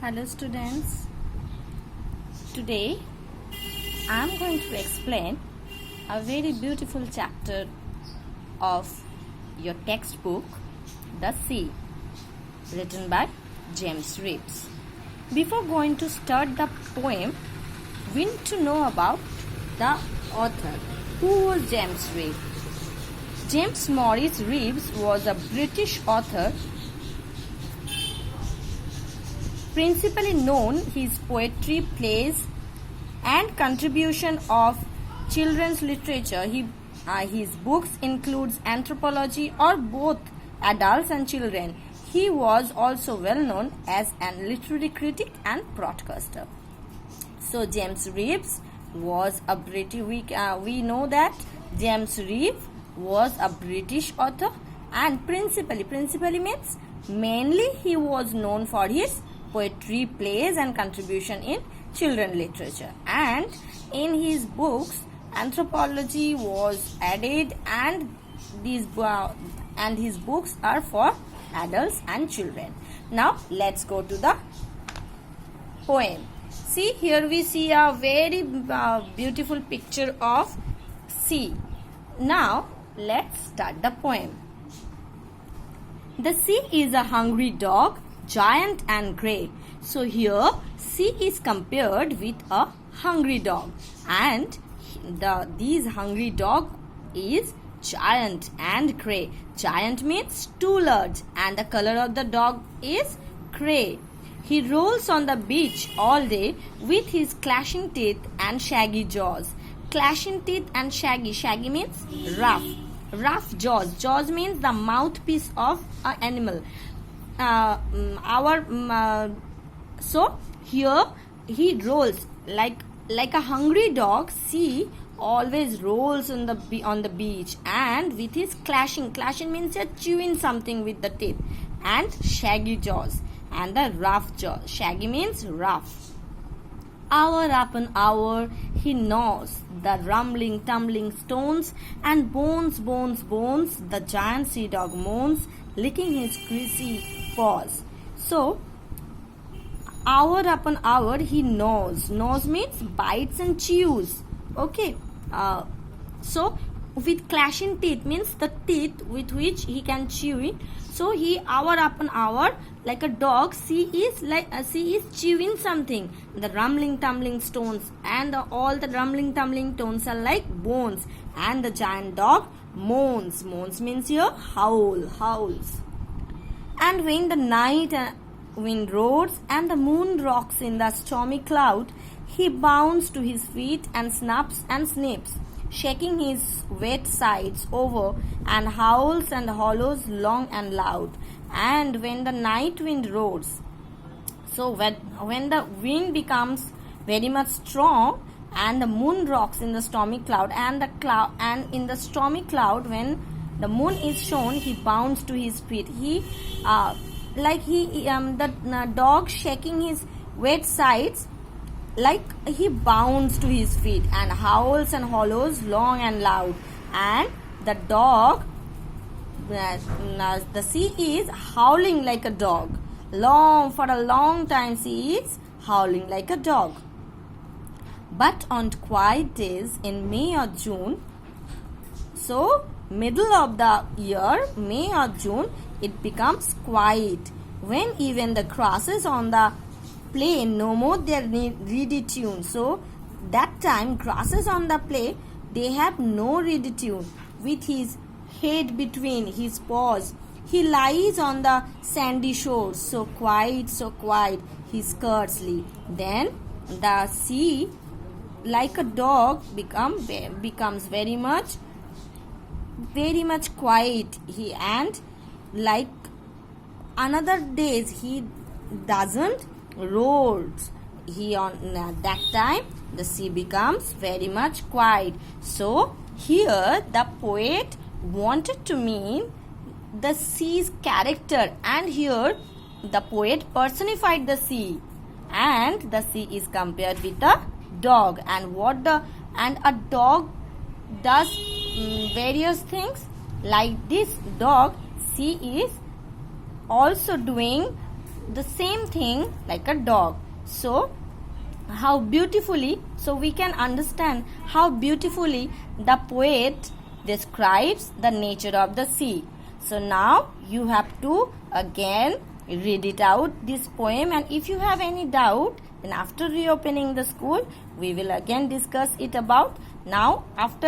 Hello students, today I am going to explain a very beautiful chapter of your textbook, The Sea, written by James Reeves. Before going to start the poem, we need to know about the author. Who was James Reeves? James Maurice Reeves was a British author principally known his poetry, plays, and contribution of children's literature. His books includes anthropology or both adults and children. He was also well known as an literary critic and broadcaster. So James Reeves was a British. We know that James Reeves was a British author, and principally means mainly he was known for his poetry, plays, and contribution in children literature. And in his books, anthropology was added, and his books are for adults and children. Now let's go to the poem. See, here we see a very beautiful picture of sea. Now let's start the poem. The sea is a hungry dog, giant and grey. So here sea is compared with a hungry dog, and these hungry dog is giant and grey. Giant means too large, and the color of the dog is grey. He rolls on the beach all day with his clashing teeth and shaggy jaws. Clashing teeth and shaggy. Shaggy means rough jaws. Jaws means the mouthpiece of an animal. So here he rolls like a hungry dog. Sea always rolls on the beach, and with his clashing means you're chewing something with the teeth, and shaggy jaws and the rough jaws. Shaggy means rough. Hour upon hour he gnaws the rumbling, tumbling stones, and bones. The giant sea dog moans, licking his greasy paws. So, hour upon hour he gnaws. Gnaws means bites and chews. Okay. So, with clashing teeth means the teeth with which he can chew it. So he hour upon hour, like a dog, sea is chewing something. The rumbling, tumbling stones, and all the rumbling, tumbling tones are like bones. And the giant dog moans. Moans means here howls. And when the night wind roars and the moon rocks in the stormy cloud, he bounds to his feet and snaps and snips, shaking his wet sides over, and howls and hollows long and loud. And when the night wind roars, so when the wind becomes very much strong and the moon rocks in the stormy cloud, and in the stormy cloud, when the moon is shown, he bounds to his feet. The dog shaking his wet sides, like he bounds to his feet, and howls and hollows long and loud. And the dog, the sea is howling like a dog. For a long time sea is howling like a dog. But on quiet days in May or June, so middle of the year, May or June, it becomes quiet, when even the grasses on the plain no more their reedy tune. So that time grasses on the plain, they have no reedy tune. With his head between his paws, he lies on the sandy shore, so quiet, he scarcely. Then the sea, like a dog, becomes very much quiet. And like another days he doesn't roars. On that time the sea becomes very much quiet. So here the poet wanted to mean the sea's character, and here the poet personified the sea, and the sea is compared with a dog. And a dog does various things. Like this dog, sea is also doing the same thing like a dog. So how beautifully, so we can understand how beautifully the poet describes the nature of the sea. So now you have to again read it out, this poem, and if you have any doubt, then after reopening the school we will again discuss it about. Now after